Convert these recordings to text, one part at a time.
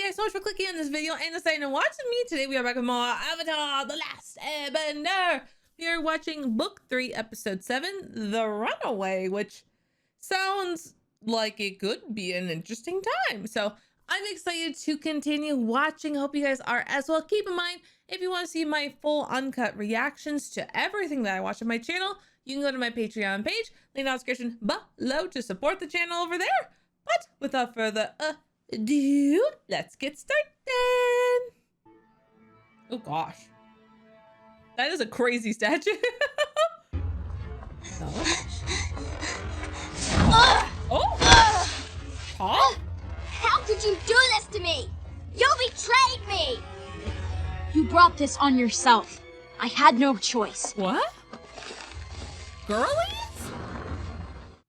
guys so much for clicking on this video and deciding to watch me. Today we are back with more Avatar: The Last Airbender. We are watching Book 3, Episode 7, The Runaway, which sounds like it could be an interesting time. So I'm excited to continue watching. I hope you guys are as well. Keep in mind, if you want to see my full uncut reactions to everything that I watch on my channel, you can go to my Patreon page, link in the description below to support the channel over there. But without further ado, let's get started. Oh gosh, that is a crazy statue. Oh, huh? How could you do this to me? You betrayed me! You brought this on yourself. I had no choice. What? Girlies?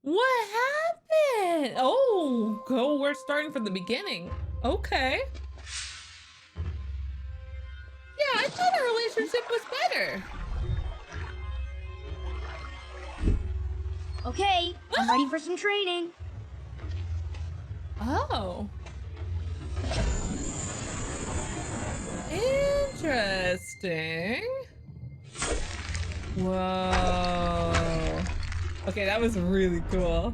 What happened? Oh, go. We're starting from the beginning. Okay. Yeah, I thought our relationship was better. Okay, I'm ready for some training. Oh. Interesting. Whoa. Okay, that was really cool.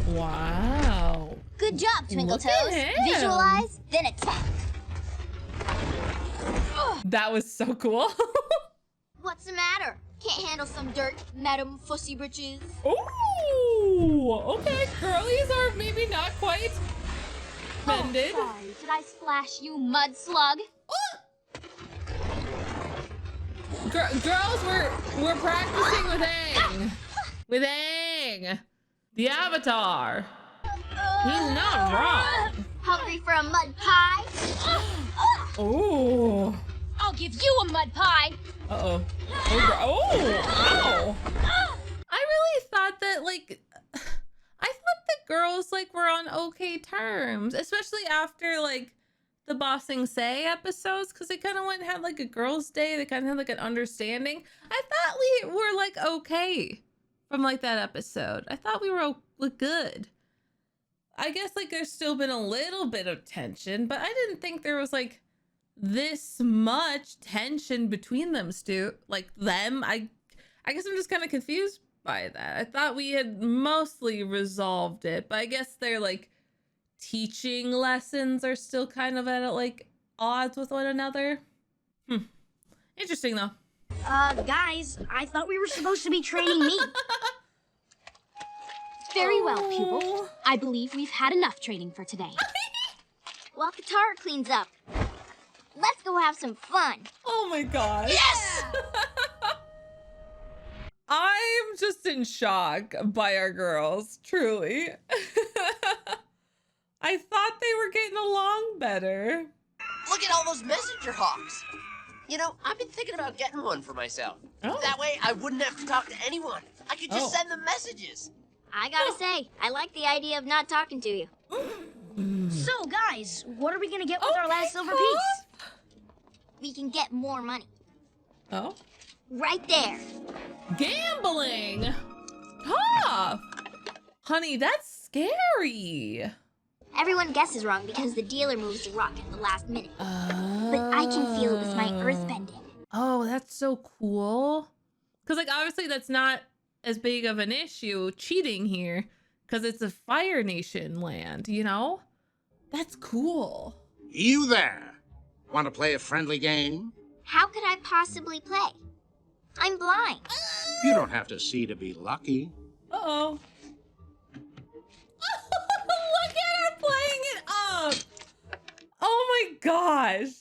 Wow. Good job, Twinkle Look at Toes. him. Visualize, then attack. That was so cool. What's the matter? Can't handle some dirt, Madam Fussy Britches? Ooh, okay. Girlies are maybe not quite bended. Oh, sorry. Did I splash you, mud slug? Girls, we're practicing with Aang. With Aang, the Avatar. He's not wrong. Hungry for a mud pie? Oh. I'll give you a mud pie. Uh-oh. Oh, ow. I really thought that, like, I thought the girls, like, were on okay terms, especially after, like, the Bossing Say episodes, because they kind of went and had, like, a girls' day. They kind of had, like, an understanding. I thought we were, like, okay from, like, that episode. I thought we were good. I guess, like, there's still been a little bit of tension, but I didn't think there was, like, this much tension between them, Stu. Like, them. I guess I'm just kind of confused by that. I thought we had mostly resolved it, but I guess they're, like, teaching lessons are still kind of at, like, odds with one another. Interesting, though. Guys, I thought we were supposed to be training me. Very well, pupil. I believe we've had enough training for today. While Katara cleans up, let's go have some fun. Oh my gosh. Yes! I'm just in shock by our girls, truly. I thought they were getting along better. Look at all those messenger hawks. You know, I've been thinking about getting one for myself. Oh. That way I wouldn't have to talk to anyone. I could just send them messages. I gotta say, I like the idea of not talking to you. So, guys, what are we gonna get with our last silver piece? We can get more money. Oh. Right there. Gambling. Tough. Honey, that's scary. Everyone guesses wrong because the dealer moves the rock at the last minute. But I can feel it with my earth bending. Oh, that's so cool. Because, like, obviously that's not as big of an issue, cheating here, because it's a Fire Nation land, you know? That's cool. You there? Want to play a friendly game? How could I possibly play? I'm blind. You don't have to see to be lucky. Uh-oh. Look at her playing it up. Oh my gosh.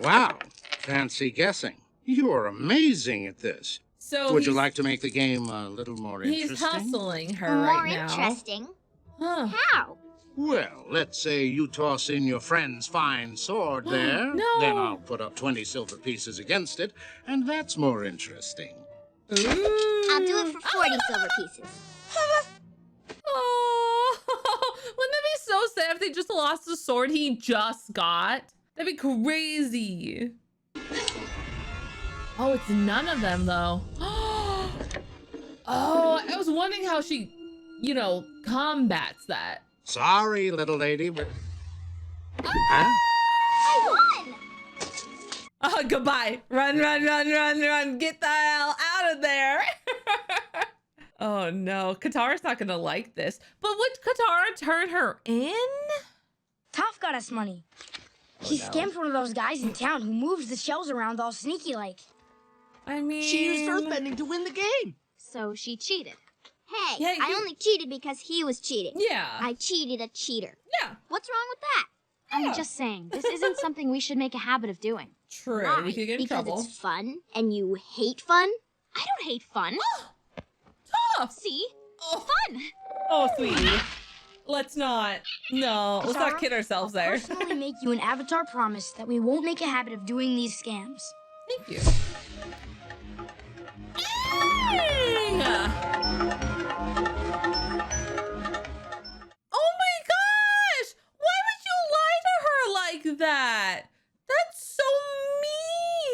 Wow, fancy guessing. You're amazing at this. So Would you like to make the game a little more interesting? He's hustling her More right now. interesting? Huh. How? Well, let's say you toss in your friend's fine sword there. No. Then I'll put up 20 silver pieces against it, and that's more interesting. Ooh. I'll do it for 40 silver pieces. Oh, wouldn't that be so sad if they just lost the sword he just got? That'd be crazy. Oh, it's none of them though. Oh, I was wondering how she, you know, combats that. Sorry, little lady. Huh? I won! Oh, goodbye. Run, run, run, run, run. Get the hell out of there. Oh, no. Katara's not going to like this. But would Katara turn her in? Toph got us money. He scammed one of those guys in town who moves the shells around all sneaky like. I mean... She used earthbending to win the game. So she cheated. Hey, Yeah, I only cheated because he was cheating. Yeah. I cheated a cheater. Yeah. What's wrong with that? I'm just saying, this isn't something we should make a habit of doing. True. Why? We could get in because trouble. it's fun and you hate fun? I don't hate fun. Tough. See? Oh. Fun! Oh, sweetie. Let's not. No, let's not kid ourselves there. Personally make you an avatar promise that we won't make a habit of doing these scams. Thank you. Dang! Oh my gosh! Why would you lie to her like that? That's so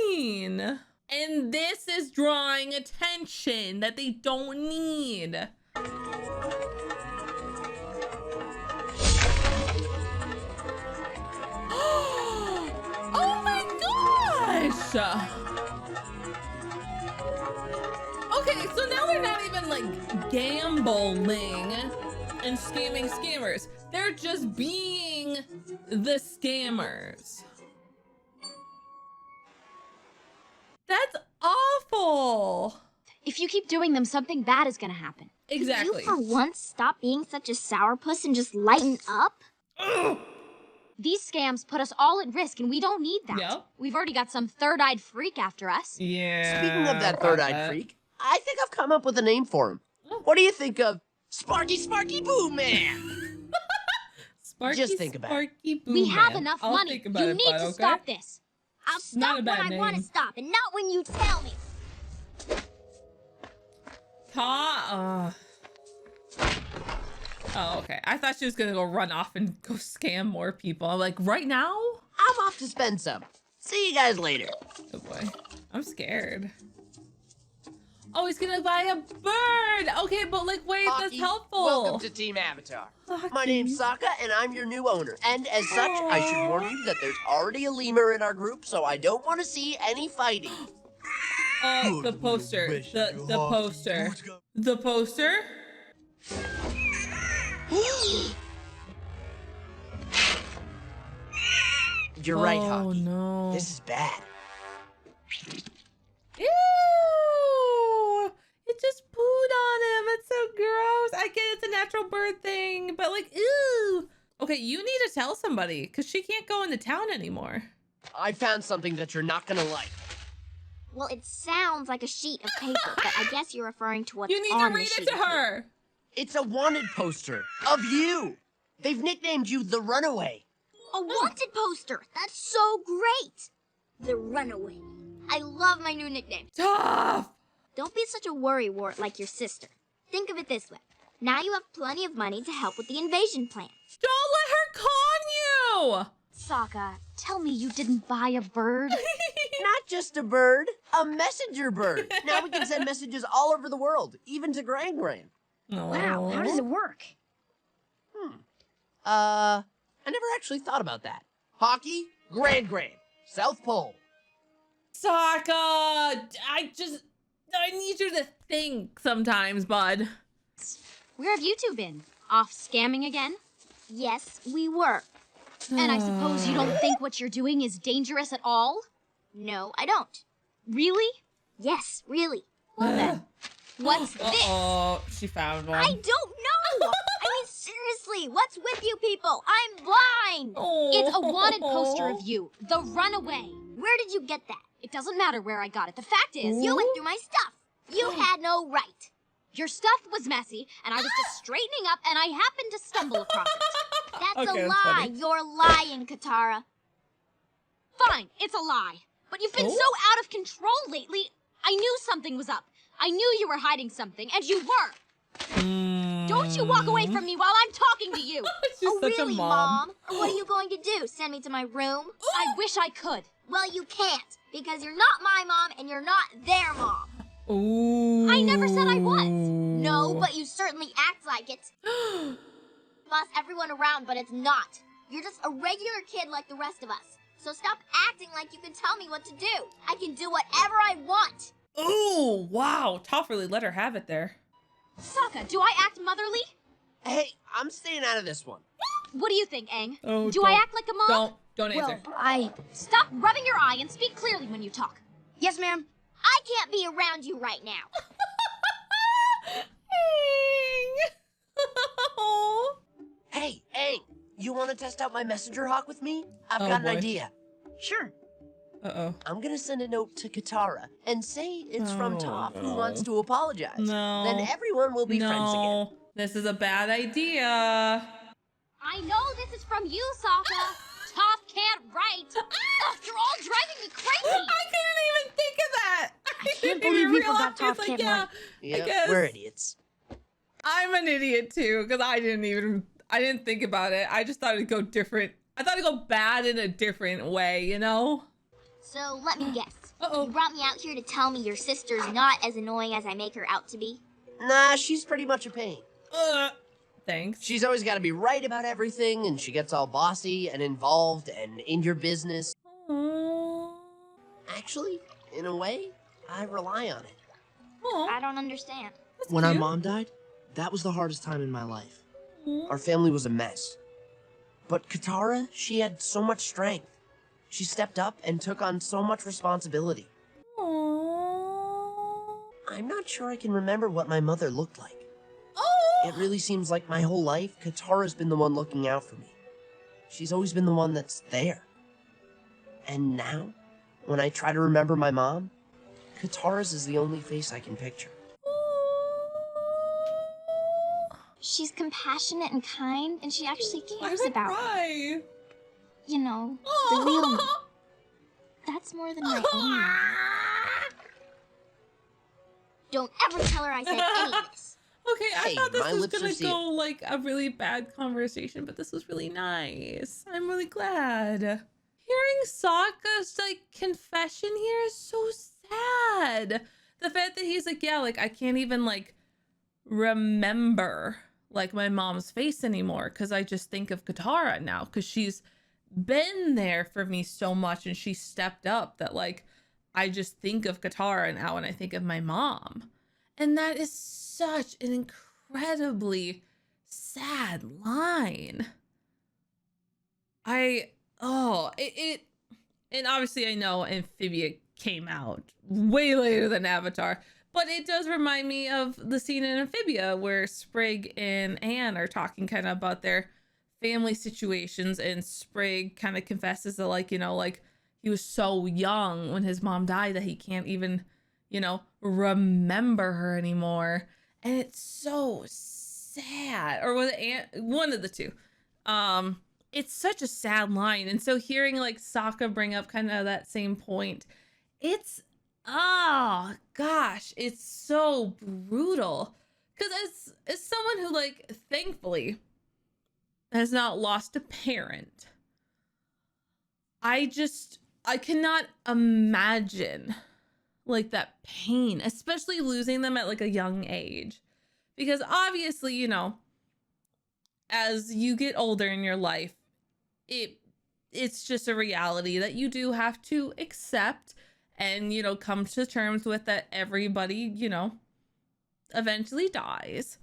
mean. And this is drawing attention that they don't need. Oh my gosh! Okay, so now they're not even like gambling and scamming scammers. They're just being the scammers. That's awful. If you keep doing them, something bad is gonna happen. Exactly. Could you for once stop being such a sourpuss and just lighten up? These scams put us all at risk, and we don't need that. Yep. We've already got some third-eyed freak after us. Yeah. Speaking of that third-eyed freak, I think I've come up with a name for him. What do you think of Sparky Boo Man? Sparky, Just think about it. Sparky Boo We have Man. enough I'll money. think about You it, need bud, to okay? stop this. I'll Not stop a when bad I want to name. stop and not when you tell me. Oh, okay. I thought she was gonna go run off and go scam more people. I'm like, right now? I'm off to spend some. See you guys later. Oh boy, I'm scared. Oh, he's gonna buy a bird. Okay, but like, wait, that's Hockey, helpful. Welcome to Team Avatar. My name's Sokka, and I'm your new owner. And as such, I should warn you that there's already a lemur in our group, so I don't want to see any fighting. The poster. The poster. The poster? You're right, Oh Hockey. no. This is bad. Ew! It just pooed on him. It's so gross. I get it's a natural bird thing, but like, ew. Okay, you need to tell somebody because she can't go into town anymore. I found something that you're not gonna like. Well, it sounds like a sheet of paper, but I guess you're referring to what's You need on to the read sheet it to of paper. her. It's a wanted poster of you. They've nicknamed you the Runaway. A wanted poster. That's so great. The Runaway. I love my new nickname. Tough. Don't be such a worrywart like your sister. Think of it this way. Now you have plenty of money to help with the invasion plan. Don't let her con you. Sokka, tell me you didn't buy a bird. Not just a bird, a messenger bird. Now we can send messages all over the world, even to Gran Gran. Wow, how does it work? I never actually thought about that. Hockey, Gran Gran, South Pole. Sokka, I need you to think sometimes, bud. Where have you two been? Off scamming again? Yes, we were. And I suppose you don't think what you're doing is dangerous at all? No, I don't. Really? Yes, really. Well then, what's this? Oh, she found one. I don't know. I mean, seriously, what's with you people? I'm blind. It's a wanted poster of you, the Runaway. Where did you get that? It doesn't matter where I got it. The fact is, You went through my stuff. You had no right. your stuff was messy, and I was just straightening up, and I happened to stumble across it. That's Okay, a that's lie. funny. You're lying, Katara. Fine, it's a lie. But you've been so out of control lately. I knew something was up. I knew you were hiding something, and you were. Don't you walk away from me while I'm talking to you. She's Oh, such really, a mom. Or what are you going to do? Send me to my room? I wish I could. Well, you can't, because you're not my mom and you're not their mom. Ooh. I never said I was. No, but you certainly act like it. boss everyone around, but it's not. You're just a regular kid like the rest of us. So stop acting like you can tell me what to do. I can do whatever I want. Oh, wow. Toph really let her have it there. Sokka, do I act motherly? Hey, I'm staying out of this one. What do you think, Aang? Oh, do I act like a mom? Don't answer. Well, Stop rubbing your eye and speak clearly when you talk. Yes, ma'am. I can't be around you right now. Hey, Aang, you want to test out my messenger hawk with me? I've Oh, got an boy. idea. Sure. Uh-oh. I'm gonna send a note to Katara and say it's from Toph who no. wants to apologize. No. Then everyone will be friends again. No, this is a bad idea. I know this is from you, Sokka. Toph can't write. Ugh, you're all driving me crazy. I couldn't even think of that. I can't didn't believe even you forgot realize. Toph Like, can't yeah, write. Yep, guess. we're idiots. I'm an idiot too, because I didn't think about it. I just thought it'd go different. I thought it'd go bad in a different way, you know? So let me guess. Uh-oh. You brought me out here to tell me your sister's not as annoying as I make her out to be? Nah, she's pretty much a pain. Thanks. She's always got to be right about everything, and she gets all bossy and involved and in your business. Aww. Actually, in a way, I rely on it. Aw, I don't understand. that's When our cute. mom died, that was the hardest time in my life. Aw. Our family was a mess. But Katara, she had so much strength. She stepped up and took on so much responsibility. Aww. I'm not sure I can remember what my mother looked like. Oh. It really seems like my whole life, Katara's been the one looking out for me. She's always been the one that's there. And now, when I try to remember my mom, Katara's is the only face I can picture. She's compassionate and kind, and she actually Why cares did I about me. cry? You know, the real me. That's more than my own me. Don't ever tell her I said any of this. Okay, I Hey, thought this my was lips are gonna sealed. go like a really bad conversation, but this was really nice. I'm really glad. Hearing Sokka's like confession here is so sad. The fact that he's like, yeah, like I can't even like remember like my mom's face anymore because I just think of Katara now because she's been there for me so much and she stepped up that like I just think of Katara now and I think of my mom. And that is such an incredibly sad line. And obviously I know Amphibia came out way later than Avatar, but it does remind me of the scene in Amphibia where Sprig and Anne are talking kind of about their family situations, and Sprig kind of confesses that like, you know, like he was so young when his mom died that he can't even, you know, remember her anymore. And it's so sad. Or was it Aunt? One of the two. It's such a sad line. And so hearing like Sokka bring up kind of that same point, it's, oh gosh, it's so brutal. Because as someone who like thankfully has not lost a parent, I cannot imagine like that pain, especially losing them at like a young age. Because obviously, you know, as you get older in your life, it's just a reality that you do have to accept and, you know, come to terms with, that everybody, you know, eventually dies.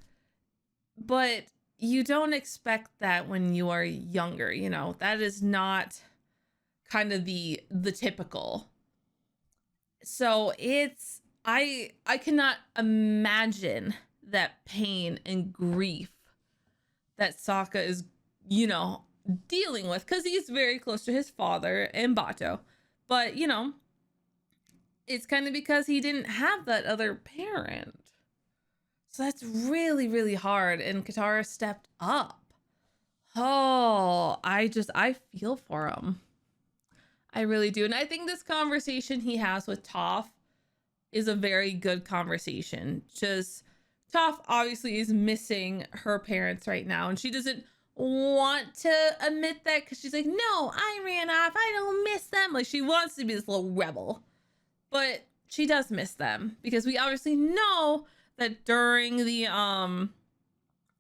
But you don't expect that when you are younger, you know. That is not kind of the typical. So it's, I cannot imagine that pain and grief that Sokka is, you know, dealing with, because he's very close to his father and Bato. But, you know, it's kind of because he didn't have that other parent. So that's really, really hard. And Katara stepped up. Oh, I feel for him. I really do. And I think this conversation he has with Toph is a very good conversation. Just, Toph obviously is missing her parents right now, and she doesn't want to admit that because she's like, no, I ran off. I don't miss them. Like, she wants to be this little rebel, but she does miss them because we obviously know that during the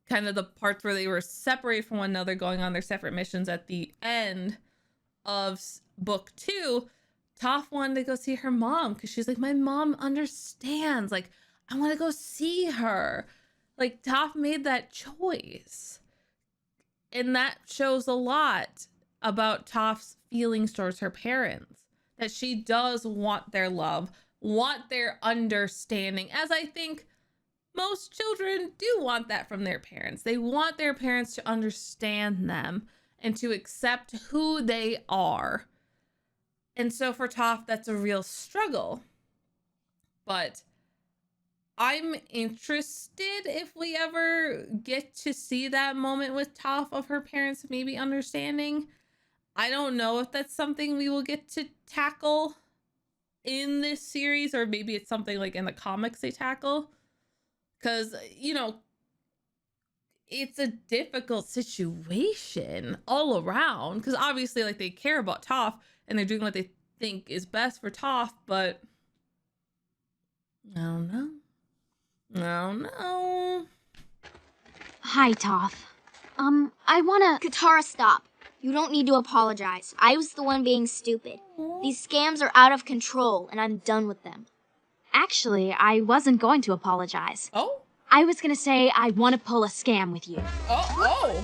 kind of the parts where they were separated from one another, going on their separate missions at the end of book 2, Toph wanted to go see her mom because she's like, my mom understands. Like, I want to go see her. Like, Toph made that choice. And that shows a lot about Toph's feelings towards her parents. That she does want their love, want their understanding, as I think most children do want that from their parents. They want their parents to understand them and to accept who they are. And so for Toph, that's a real struggle. But I'm interested if we ever get to see that moment with Toph of her parents maybe understanding. I don't know if that's something we will get to tackle in this series, or maybe it's something like in the comics they tackle. Because, you know, it's a difficult situation all around. Because obviously, like, they care about Toph and they're doing what they think is best for Toph, but I don't know. I don't know. Hi, Toph. I wanna... Katara, stop. You don't need to apologize. I was the one being stupid. These scams are out of control, and I'm done with them. Actually, I wasn't going to apologize. Oh? I was gonna say I want to pull a scam with you. What?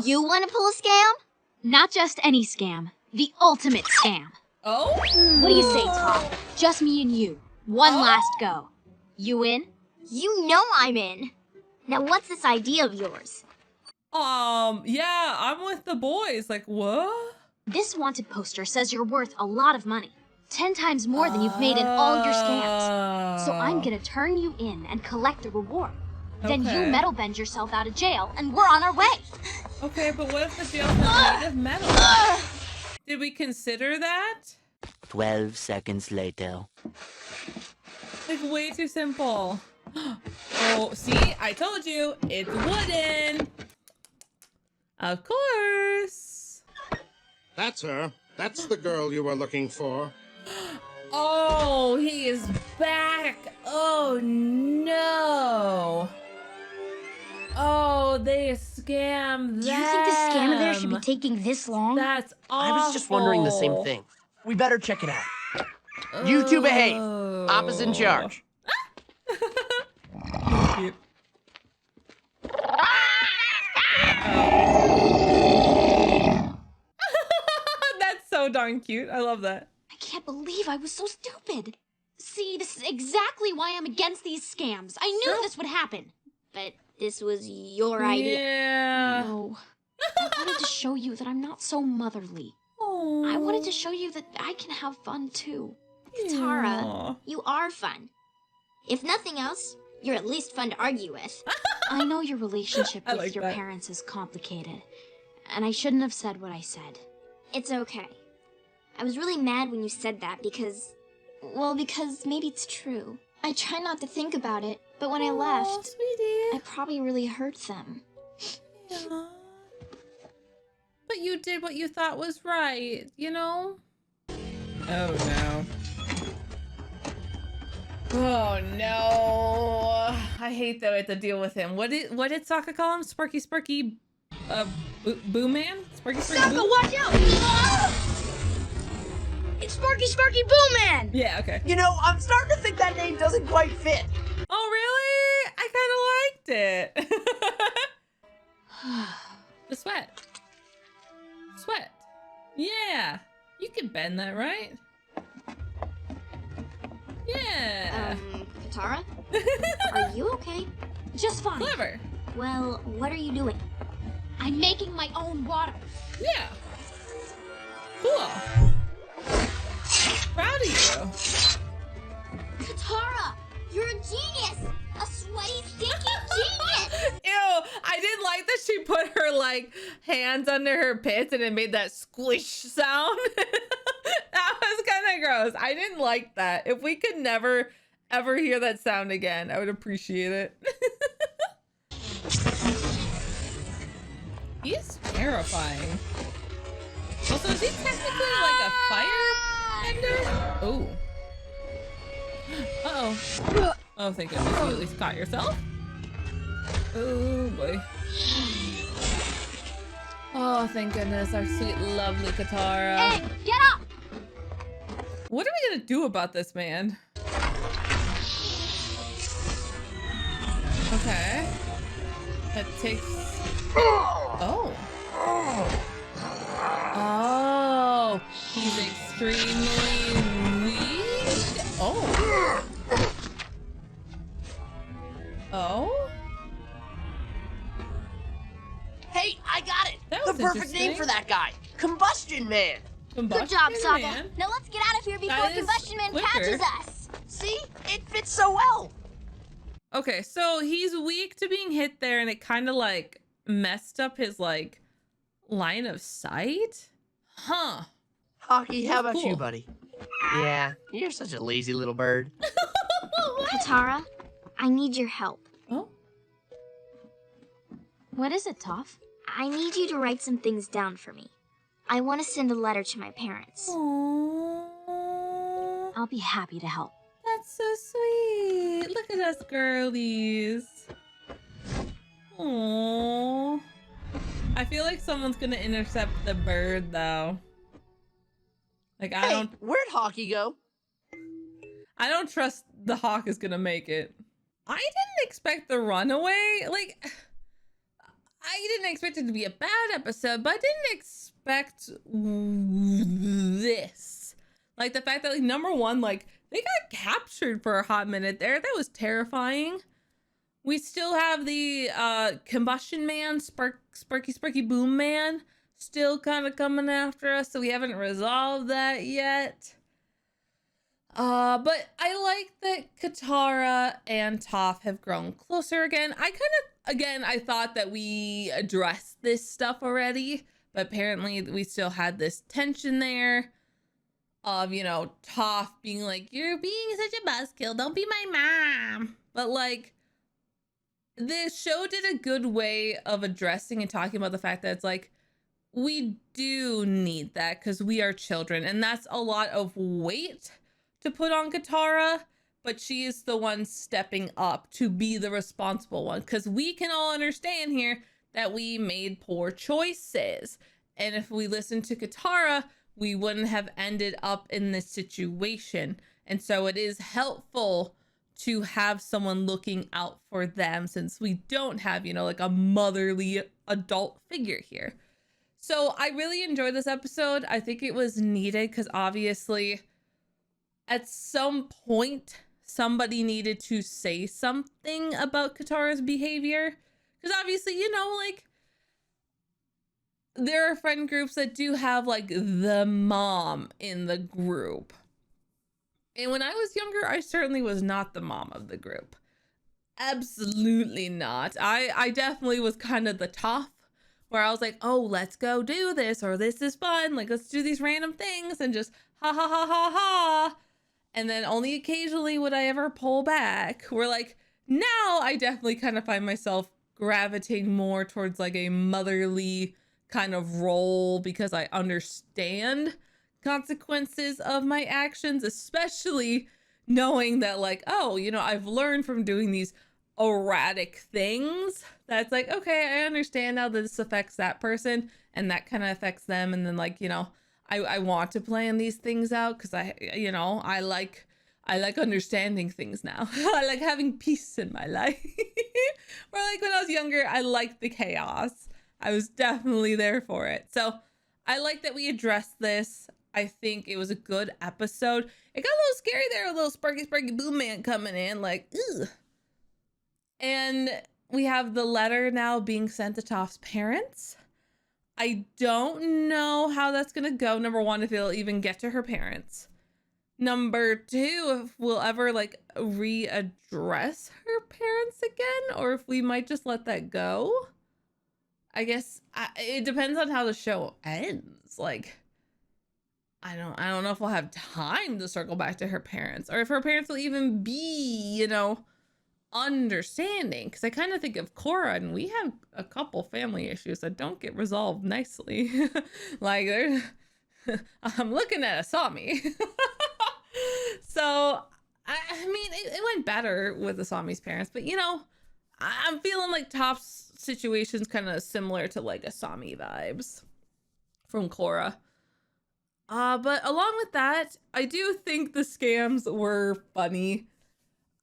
You want to pull a scam? Not just any scam. The ultimate scam. Oh? What do you say, Toph? Just me and you. One last go. You in? You know I'm in. Now what's this idea of yours? Yeah, I'm with the boys. Like, what? This wanted poster says you're worth a lot of money. 10 times more than you've made in all your scams. So I'm gonna turn you in and collect the reward. Then you metal bend yourself out of jail and we're on our way. Okay, but what if the jail's not made of metal? Did we consider that? 12 seconds later. Like, way too simple. Oh, see? I told you. It's wooden. Of course. That's her. That's the girl you were looking for. Oh, he is back. Oh, no. Oh, they scammed them. Do you think the scam of theirs should be taking this long? That's awful. I was just wondering the same thing. We better check it out. You two behave. Appa's in charge. Cute. That's so darn cute. I love that. I can't believe I was so stupid. See, this is exactly why I'm against these scams. I knew this would happen. But this was your idea. Yeah. No. I wanted to show you that I'm not so motherly. Aww. I wanted to show you that I can have fun too. Katara, you are fun. If nothing else, you're at least fun to argue with. I know your relationship with like your that. parents is complicated, and I shouldn't have said what I said. It's okay. I was really mad when you said that because maybe it's true. I try not to think about it, but when I left, Sweetie. I probably really hurt them. Yeah. But you did what you thought was right, you know? Oh no. Oh no. I hate that I have to deal with him. What did Sokka call him? Sparky Boo Man? Sparky Sokka, Boo? watch out! It's Sparky Boo Man! Yeah, okay. You know, I'm starting to think that name doesn't quite fit. Oh really? I kinda liked it. The sweat. Sweat. Yeah. You can bend that, right? Yeah. Katara? Are you okay? Just fine. Clever. Well, what are you doing? I'm making my own water. Yeah. Cool. Proud of you. Katara, you're a genius! A sweaty, stinky genius! Ew, I didn't like that she put her like hands under her pits and it made that squish sound. That was kind of gross. I didn't like that. If we could never ever hear that sound again, I would appreciate it. He is terrifying. Also, is he technically like a firebender? Oh. Uh-oh. Oh, thank goodness you at least caught yourself. Oh boy. Oh, thank goodness, our sweet, lovely Katara. Hey, get up! What are we gonna do about this man? Okay. That takes... Oh. Oh. He's extremely weak. Oh. Oh? Hey, I got it! That The was perfect name for that guy! Combustion Man! Good job, Sokka. Man. Now let's get out of here before That is Combustion Man quicker. catches us. See? It fits so well! Okay, so he's weak to being hit there, and it kind of like messed up his like line of sight? Huh. Hockey, how about Cool. you, buddy? Yeah, you're such a lazy little bird. Katara, I need your help. Oh? What is it, Toph? I need you to write some things down for me. I want to send a letter to my parents. Aww. I'll be happy to help. That's so sweet. Look at us girlies. Aww. I feel like someone's gonna intercept the bird though. Like Hey, where'd Hockey go? I don't trust the hawk is gonna make it. I didn't expect the runaway. Like, I didn't expect it to be a bad episode, but I didn't expect this. Like the fact that, like, number one, like they got captured for a hot minute there. That was terrifying. We still have the combustion man, Sparky Boom Man, still kind of coming after us, so we haven't resolved that yet. But I like that Katara and Toph have grown closer again. I thought that we addressed this stuff already, but apparently we still had this tension there of, you know, Toph being like, you're being such a buzzkill, don't be my mom. But like, this show did a good way of addressing and talking about the fact that it's like, we do need that because we are children, and that's a lot of weight to put on Katara, but she is the one stepping up to be the responsible one, because we can all understand here that we made poor choices, and if we listened to Katara, we wouldn't have ended up in this situation. And so it is helpful to have someone looking out for them, since we don't have, you know, like a motherly adult figure here. So I really enjoyed this episode. I think it was needed because obviously at some point somebody needed to say something about Katara's behavior. Because obviously, you know, like, there are friend groups that do have like the mom in the group. And when I was younger, I certainly was not the mom of the group. Absolutely not. I definitely was kind of the tough, where I was like, oh, let's go do this, or this is fun, like let's do these random things and just ha ha ha ha ha. And then only occasionally would I ever pull back. Where like now I definitely kind of find myself gravitating more towards like a motherly kind of role, because I understand consequences of my actions, especially knowing that like, oh, you know, I've learned from doing these erratic things that's like, okay, I understand how this affects that person and that kind of affects them, and then like, you know, I want to plan these things out because I like understanding things now. I like having peace in my life. Or like when I was younger, I liked the chaos. I was definitely there for it. So I like that we addressed this. I think it was a good episode. It got a little scary there, a little Sparky Boom Man coming in, like, ugh. And we have the letter now being sent to Toph's parents. I don't know how that's gonna go. Number one, if it'll even get to her parents. Number two, if we'll ever like readdress her parents again, or if we might just let that go. I guess it depends on how the show ends. Like, I don't know if we'll have time to circle back to her parents, or if her parents will even be, you know, understanding. Because I kind of think of Korra, and we have a couple family issues that don't get resolved nicely. Like, I'm looking at Asami. So I mean, it went better with Asami's parents, but you know, I'm feeling like Toph's situation's kind of similar to like Asami vibes from Korra. But along with that, I do think the scams were funny.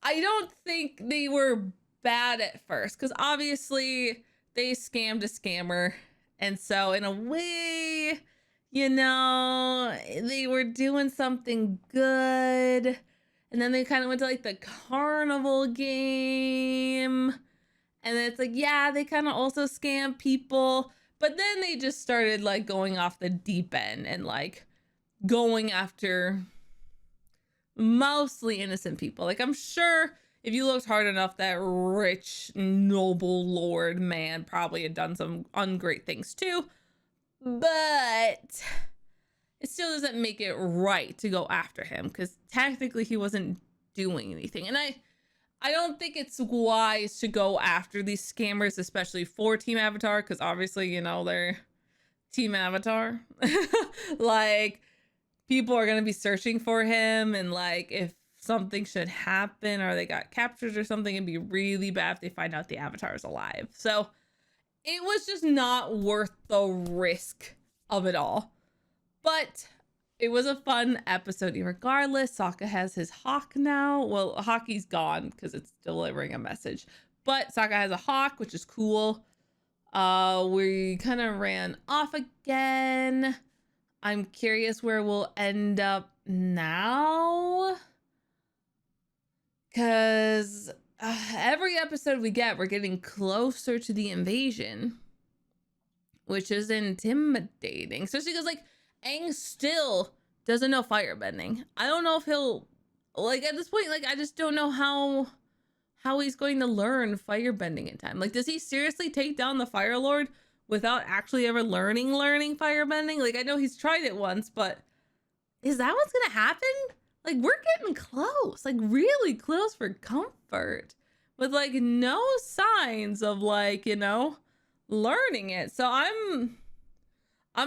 I don't think they were bad at first, because obviously they scammed a scammer. And so in a way, you know, they were doing something good. And then they kind of went to like the carnival game. And then it's like, yeah, they kind of also scam people. But then they just started like going off the deep end and like going after mostly innocent people. Like, I'm sure if you looked hard enough, that rich, noble lord man probably had done some ungreat things too. But it still doesn't make it right to go after him, because technically he wasn't doing anything. And I don't think it's wise to go after these scammers, especially for Team Avatar, because obviously, you know, they're Team Avatar. Like, people are going to be searching for him, and like if something should happen or they got captured or something, it'd be really bad if they find out the Avatar is alive. So it was just not worth the risk of it all. But it was a fun episode regardless. Sokka has his hawk now. Well, Hockey's gone because it's delivering a message. But Sokka has a hawk, which is cool. We kind of ran off again. I'm curious where we'll end up now. Because every episode we get, we're getting closer to the invasion, which is intimidating. Especially because, like, Aang still doesn't know firebending. I don't know if he'll, like, at this point, like, I just don't know how he's going to learn firebending in time. Like, does he seriously take down the Fire Lord without actually ever learning firebending? Like, I know he's tried it once, but is that what's gonna happen? Like, we're getting close, like really close for comfort, with like no signs of, like, you know, learning it. So I'm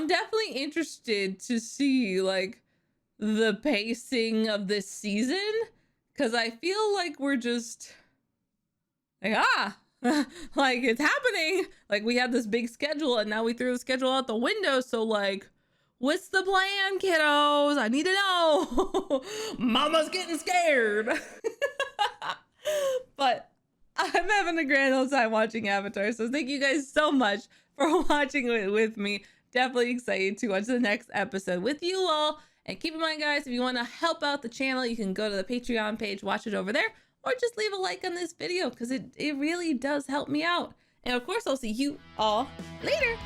definitely interested to see like the pacing of this season, because I feel like we're just like, like, it's happening. Like, we had this big schedule and now we threw the schedule out the window. So like, what's the plan, kiddos? I need to know. Mama's getting scared. But I'm having a grand old time watching Avatar. So thank you guys so much for watching it with me. Definitely excited to watch the next episode with you all. And keep in mind, guys, if you want to help out the channel, you can go to the Patreon page, watch it over there, or just leave a like on this video, because it really does help me out. And of course, I'll see you all later.